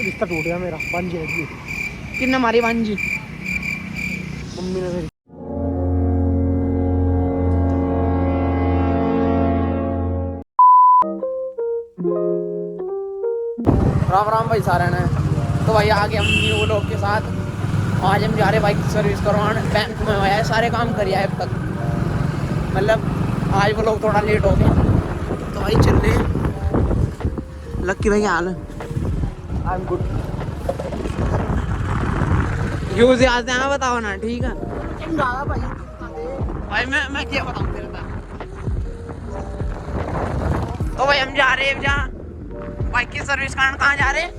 रिश्ता टूट गया मेरा। भांजी है किन्ने मारी भांजी? मम्मी ने। राम राम भाई सारे ने। तो भाई आगे हम न्यू लोग के साथ आज हम जा रहे बाइक सर्विस करवाने। बैंक में हुआ है, सारे काम करिए अब तक, मतलब आज वो लोग थोड़ा लेट हो गए तो भाई चल रहे। लक्की भाई क्या हाल है? I am good. क्यों से आज ना बताओ ना, ठीक है भाई भाई मैं क्या बताऊं तेरे को। तो भाई हम जा रहे हैं जहाँ बाइक की सर्विस करने। कहाँ जा रहे हैं?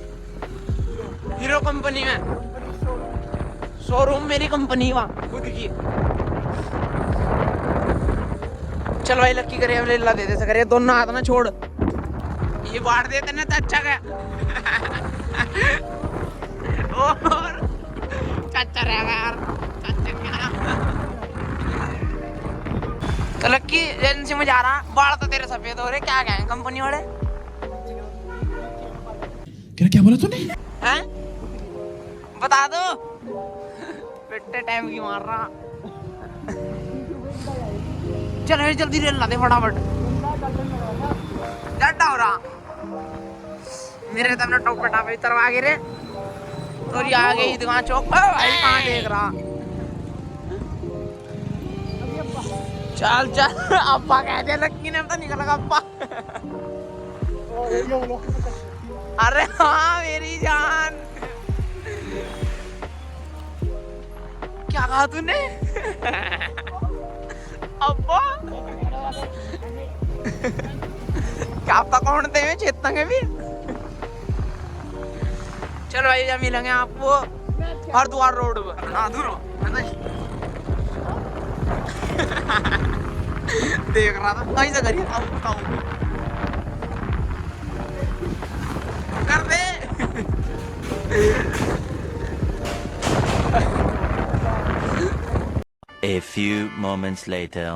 हीरो कंपनी में, शोरूम मेरी कंपनी वहाँ खुद की। चल भाई लक्की करे ला दे दे करे, दोनों हाथ ना छोड़, ये बांट देते ना तो अच्छा क्या। और चाचा रहेगा यार, चाचा क्या। तो लक्की एजेंसी में जा रहा, बाल तो तेरे सफेद हो रहे, क्या कहें कंपनी वाले? क्या बोला तूने? हैं? बता दो। बेटे टाइम की मार रहा। चल जल्दी रेल ला दे फटाफट, डंडा हो रहा मेरे तब ना टॉप पे टापे तरवा गिरे तो ये आ गई दुकान चौक। भाई कहाँ देख रहा? चल चल अब्बा कह दे, लक्की ने तो निकल लगा अब्बा। अरे हाँ मेरी जान, क्या कहा तूने? अब्बा क्या आपका कौन थे में चेतंगे भी। चलो भाई जब मिलेंगे आपको हरिद्वार रोड पर ना दूर देख रहा था कहीं से करिए कर दे। A few moments later.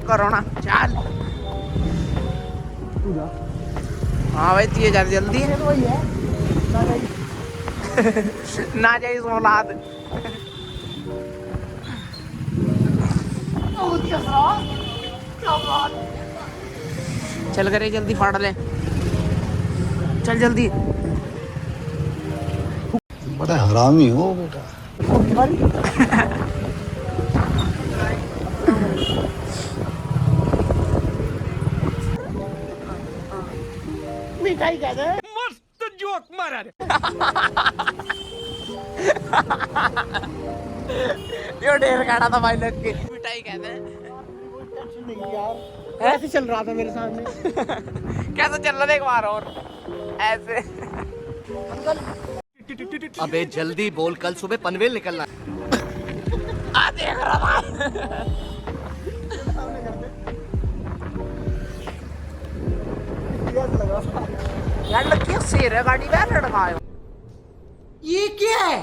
Corona चल। हाँ भाई तुझे जा जल्दी है ना जाइए औलाद। चल करे जल्दी फाड़ ले, चल जल्दी। बड़ा हरामी हो बेटा। मिठाई कह दे। मस्त जोक मारा रे। यो ढेर काटा था भाई लग के। मिठाई कहते हैं नहीं यार, ऐसे चल रहा था मेरे सामने। कैसा चल रहा था एक बार और ऐसे। अबे जल्दी बोल, कल सुबह पनवेल निकलना। आ देख रहा था। यार लक्की शेर है गाड़ी का लड़का है। ये क्या है?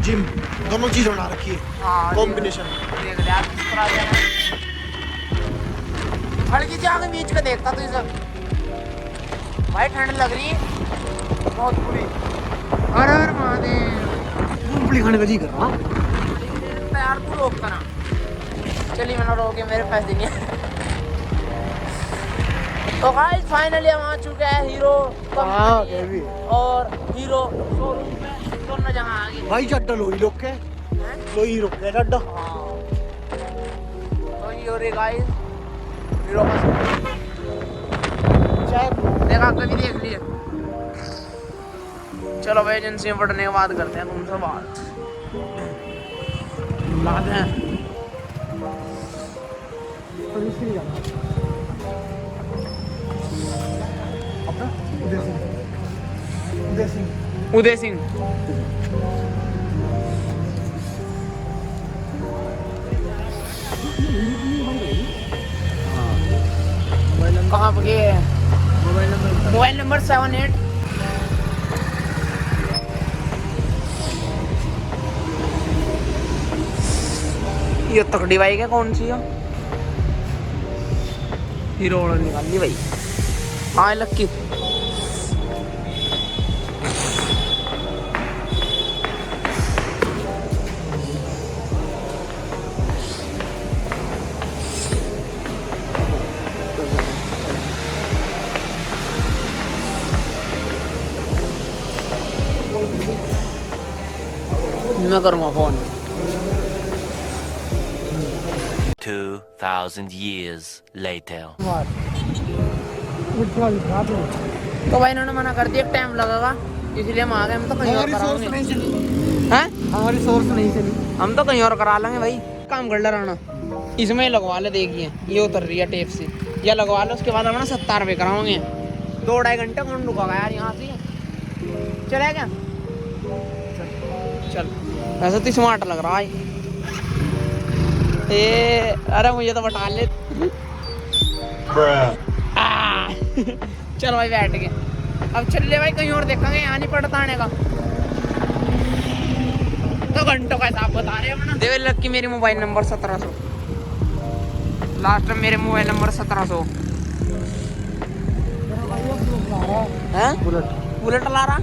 जिम दोनों चीज बना रखी है, हाँ कॉम्बिनेशन। देख ले यार किस तरह से हल्की सी आगे बीच का देखता तू सब। भाई ठंड लग रही है बहुत बुरी। अरे अरे महादेव, मूंगफली खाने का जी कर रहा। यार तू रोकता ना। चलिए मैंने रोके, मेरे पैसे नहीं है। तो गाइस फाइनली हम आ चुके हैं हीरो कंपनी और हीरो शोरूम में, दोनों जगह आ गए भाई। चड्डा लोही लोग के लोही रोक गया चड्डा। तो ये हो रही गाइस हीरो का देखा, कभी देख लिए। चलो भाई एजेंसी में पढ़ने के बाद करते हैं तुमसे बात। लाते हैं उदय सिंह। कहाँ पे गए? Mobile number 78। ये तकड़ी बाइक है, कौन सी है? हीरो निकाल ली भाई। हाँ लक्की मैं करूँगा फोन 2,000 years later. तो भाई इन्होंने मना कर दिया, टाइम लगेगा इसलिए हम आ गए। हम तो कहीं और कराएंगे हैं, हमारी सोर्स नहीं चली। हम तो कहीं और करा लेंगे भाई। काम कर ले रहना, इसमें लगवा ले, देखिए ये उतर रही है टेप से, या लगवा लो। उसके बाद हम ना 70 रुपये कराओगे। 2-2.5 घंटे कौन रुका यार यहाँ से, चले क्या? चल वैसे तो स्मार्ट लग रहा है ये। अरे मुझे तो बता ले चल भाई बैठ गए। अब चल ले भाई, कहीं और देखेंगे, यहाँ नहीं पड़ता आने का। तो घंटों का हिसाब बता रहे हैं। देवे लग की मेरी मोबाइल नंबर 1700, लास्ट में मेरे मोबाइल नंबर 1700 है। बुलेट ला रहा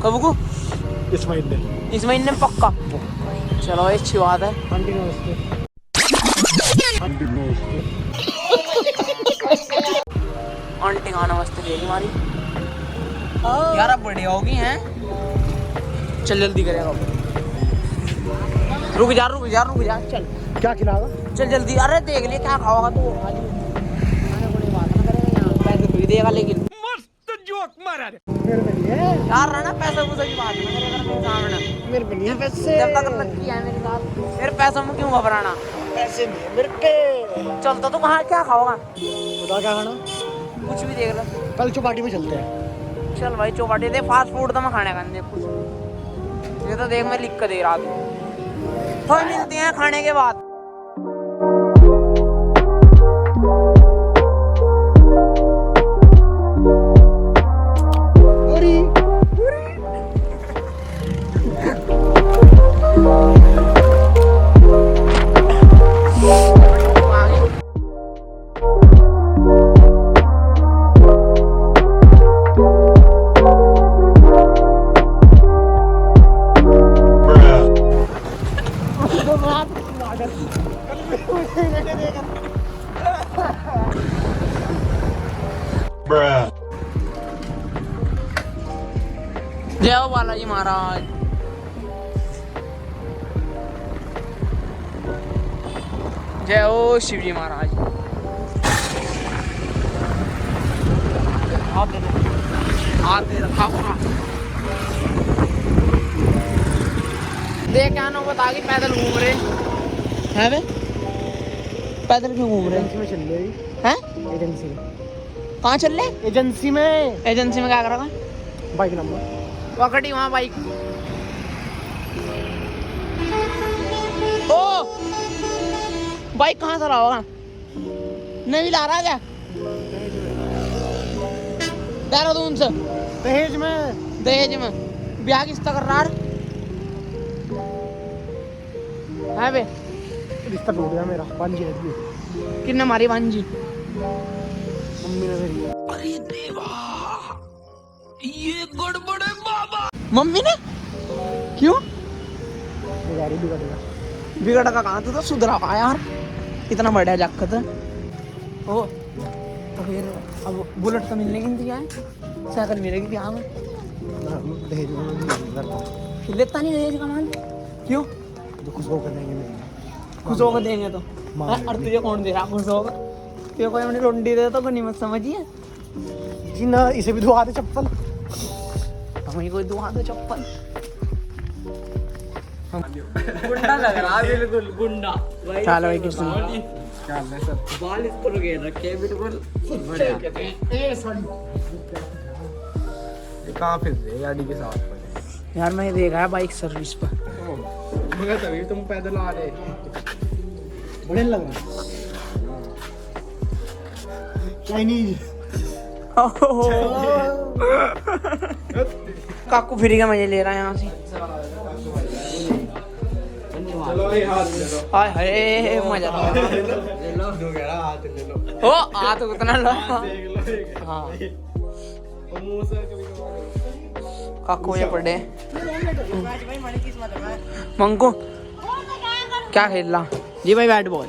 कब को? इस महीने पक्का। चलो अच्छी बात है। आंटी का नमस्ते दे हमारी यार, अब बढ़िया होगी हैं। चल जल्दी करेगा, रुक जा चल। क्या खिलाएगा? चल जल्दी, अरे देख लिए क्या खाओगा तू। बात ना करेगा यहाँ, पैसे भी देगा लेकिन। मस्त जोक मारा यार, रहना पैसे पूसे की बात ना करेगा मेरे सामने। मेरे पे नहीं है पैसे। जब तक लड़की है मेरे साथ, मेरे पैसों में क्यों घबराना? पैसे नहीं है मेरे पे। चलता तो कहाँ, क्या खाओगा? बता क्या खाना? कुछ भी देख लो। कल चौपाटी में चलते हैं। चल भाई चौपाटी दे, फास्ट फूड तो मैं खाने का नहीं देख कुछ। ये तो देख मैं लिख कर दे रहा था। तो मिलते हैं खाने के बाद। जय हो बालाजी महाराज। जय हो शिवजी महाराज। हाथ दे रखा पूरा। देख क्या ना बता कि पैदल घूम रहे हैं बे। पैदल क्यों घूम रहे एजेंसी में चल रही हैं? एजेंसी में। कहाँ चल रहे? एजेंसी में। एजेंसी में क्या करोगा? बाइक नंबर पकड़ी वहाँ बाइक। ओ बाइक कहाँ से रहा होगा? नहीं ला रहा क्या? देहरादून से। दहेज में। दहेज में ब्याह किसका कर रहा है बे? रिश्ता टूट गया मेरा। भांजी रहती है। किन्ने मारी भांजी? मम्मी ने मेरी। अरे देवा, ये गड़बड़ है बाबा। मम्मी ने क्यों? गाड़ी बिगड़ बिगड़ का कहाँ तो सुधरा पा यार, इतना बढ़िया जक्कत है। ओ तो फिर अब बुलेट तो मिलने की इंतजार है, साइकिल मिलेगी ब्याह में। दहेज में नहीं करता। लेता नहीं दहेज का माल क्यों? तो खुश होकर देंगे मेरे। खुश होकर देंगे तो। और तुझे कौन दे रहा खुश होकर? तुझे कोई अपनी रोटी दे तो नहीं मत समझिए जी ना। इसे भी दुआ दे चप्पल। हमें कोई दुआ दे चप्पल। गुंडा लग रहा है बिल्कुल, गुंडा। चलो भाई किसी बाल इस पर घेर रखे बिल्कुल कहाँ फिर रहे गाड़ी के साथ? यार मैंने देखा है बाइक सर्विस पर। मगर तभी तुम पैदल आ रहे बड़े लग रहे। चाइनीज काकू फ्री का मजे ले रहा है यहाँ से। हाय हाय मजा ले लो। हाथ उतना लो। हाँ मुंह से कभी कभार काकू ये पड़े मंको क्या खेल रहा? जी भाई बैट बॉल।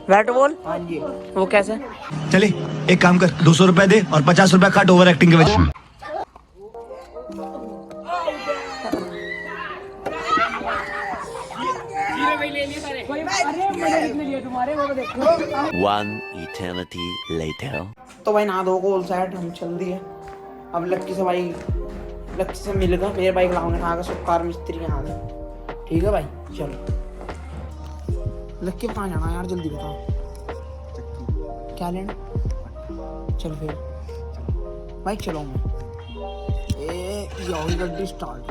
Bat ball? हाँ जी। वो कैसे? चले एक काम कर 200 रुपए दे और 50 रुपए काट ओवर एक्टिंग के वजह। 1 eternity later. तो भाई नहा धो को साइड हम चल दिए। अब लक्की से मिलकर मेरे बाइक लाऊंगे नहा कर सुखार मिस्त्री यहाँ से। ठीक है भाई चलो। लक्की कहाँ जाना यार जल्दी बता। क्या लेना? चल फिर बाइक चलाऊंगा। ये गड्डी स्टार्ट।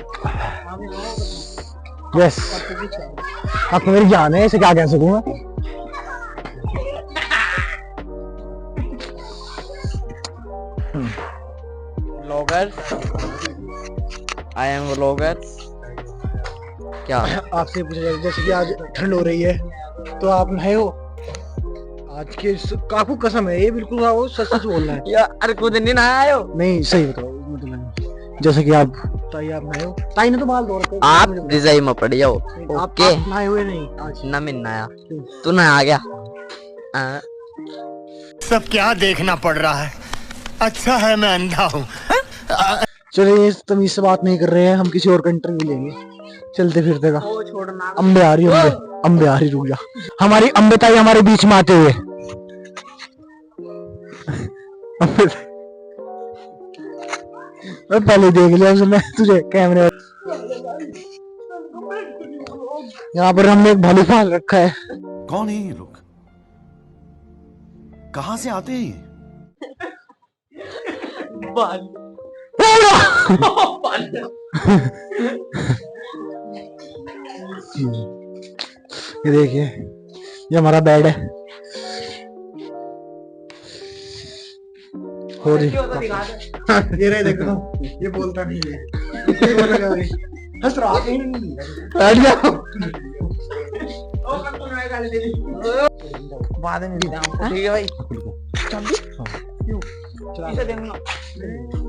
यस अब तो मेरी जान है, इसे क्या कह सकूंगा। Vlogger I am vlogger. क्या आपसे पूछा जाए जैसे कि आज ठंड हो रही है तो आप नहाए हो? आज के काकू कसम है, ये बिल्कुल वो सच सच बोल रहा है यार। अरे खुद नहीं नहाया हो? नहीं सही बताओ मतलब जैसे कि आप ताई आप नहाए हो? ताई ने तो बाल धो रखे। आप रिजाई में पड़ जाओ। ओके नहाए हुए नहीं आज? ना मैं नहाया, तू नहा गया। सब क्या देखना पड़ रहा है। अच्छा है मैं अंधा हूँ। चलिए इस तमीज से बात नहीं कर रहे हैं, हम किसी और का इंटरव्यू लेंगे। चलते फिरते का अम्बे आ रही, अम्बे आ रही, रुक जा। हमारी अम्बे ताई हमारे बीच में आते हुए। पहले देख लिया उसने तुझे कैमरे। यहाँ पर हमने एक भालू पाल रखा है। कौन है ये लोग? कहाँ से आते हैं ये? ये देखिए ये हमारा बेड है। हो रही ये रहे देखो, ये बोलता नहीं है। हंस रहा है। बैठ जाओ। बाद में मिलते हैं। ठीक है भाई इसे देखना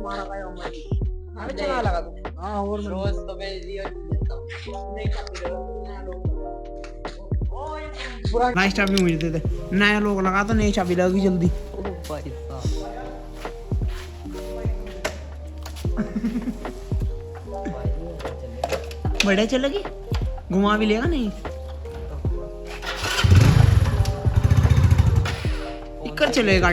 मारा का अरे चला लगा तू। हां और रोज तो भेज दिया नहीं पूरा नया चाबी मुझे दे दे। नया लोग लगा तो नई चाबी लगेगी जल्दी। बड़े चलेगी घुमा भी लेगा नहीं इकर चलेगा।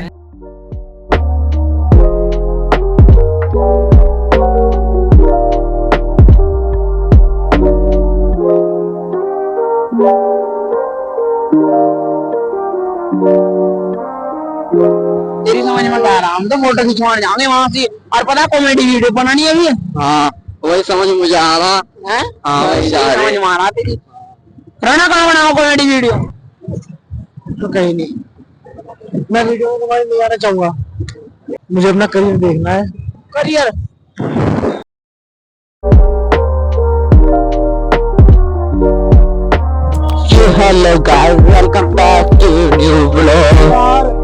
तेरी समझ में क्या आ रहा? हम तो फोटो खिंचवाने जाएंगे वहां से और पता कॉमेडी वीडियो बनानी है अभी। हाँ वही समझ मुझे आ रहा है। हाँ वही समझ में आ रहा तेरी। राणा कहाँ बनाओ कॉमेडी वीडियो? तो कहीं नहीं, मैं वीडियो में तुम्हारी नहीं आना चाहूंगा। मुझे अपना करियर देखना है। Career hello guys welcome back to new vlog.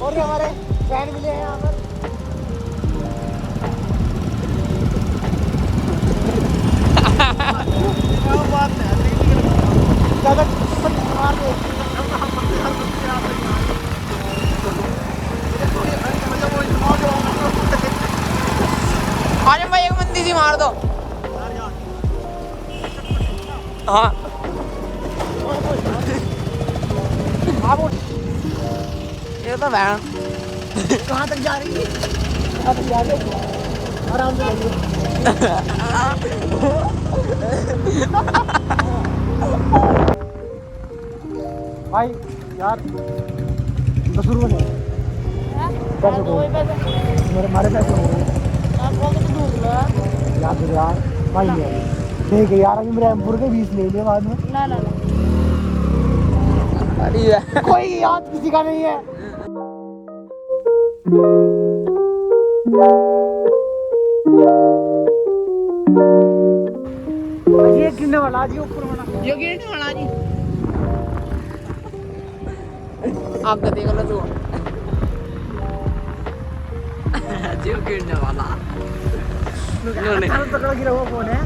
और हमारे फ्रेंड मिले हैं यहाँ पर। आजम भाई एक मंदी सी मार दो। हाँ ये तो मैं कहाँ तक जा रही है? कहाँ तक जा रही है? आराम से भाई यार 10 रुपए मेरे मारे पैसे हो गए यार भाई ठीक है यार। अभी मेरे एमपुर के 20 ले लिया बाद में। ना कोई याद किसी का नहीं है। ये गिरने वाला जी ऊपर वाला यो गिरने वाला जी आप देख लो तो जो गिरने वाला तगड़ा गिरा हुआ कौन है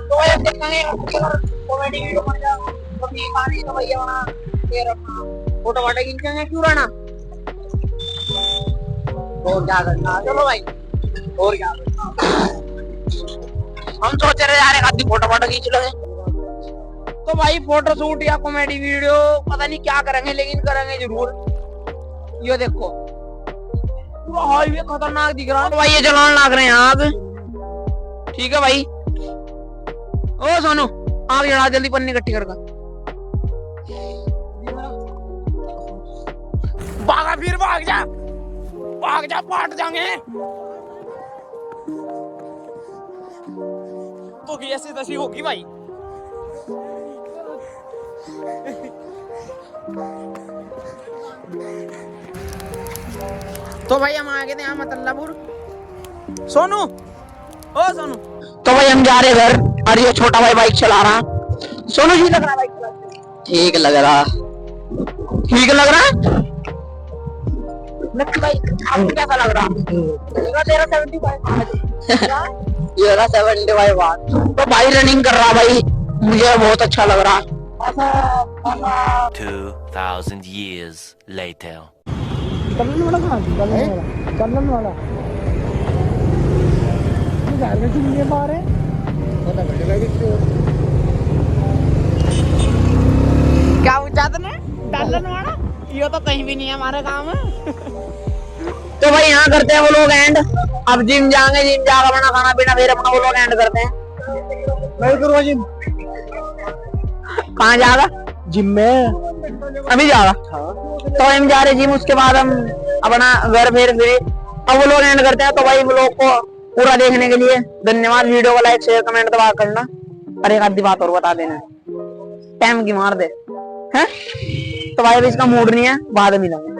तो भाई देखेंगे कॉमेडी वीडियो बन जाओ तो ये कहानी तो भैया बना फिर अपना फोटो वाटे खींचेंगे क्यों रहना और क्या करना चलो भाई और क्या हम सोच रहे यार एक आधी फोटो वाटो खींच लो तो भाई फोटो शूट या कॉमेडी वीडियो पता नहीं क्या करेंगे लेकिन करेंगे जरूर ये देखो पूरा हाईवे खतरनाक दिख रहा है तो भाई ये चलान लग रहे हैं आप ठीक है भाई ओ सोनू आग जला जल्दी पन्नी इकट्ठी कर भागा फिर भाग जा पाट जाएंगे तो की ऐसी तैसी होगी भाई तो भाई हम आ गए थे यहाँ मतल्लापुर सोनू ओ सोनू तो भाई हम जा रहे घर और ये छोटा भाई बाइक चला रहा सोनू जी लग रहा बाइक चलाते ठीक लग रहा नक्की भाई आपको कैसा लग रहा तेरा 75 ये रहा 75 बात तो भाई रनिंग कर रहा भाई मुझे बहुत अच्छा लग रहा 2,000 years later. चलन वाला कहाँ चलन वाला ये घर में चिंगे मारे पता बढ़ेगा कि क्यों क्या पूछा तूने डालन वाला ये तो कहीं भी नहीं है हमारे काम में तो भाई यहाँ करते हैं वो लोग एंड अब जिम जाएंगे जिम जाकर अपना खाना पीना फिर अपना वो लोग एंड करते हैं मैं करूँगा जिम कहाँ जाएगा जिम में अभी जाएगा तो हम जा रहे जिम उसके बाद हम अपना घर फिर अब वो लोग एंड करते हैं तो भाई वो लोग को पूरा देखने के लिए धन्यवाद वीडियो को लाइक शेयर कमेंट दबा करना और एक आधी बात और बता देना टाइम की मार दे हैं तो भाई अभी इसका मूड नहीं है बाद में मिलेंगे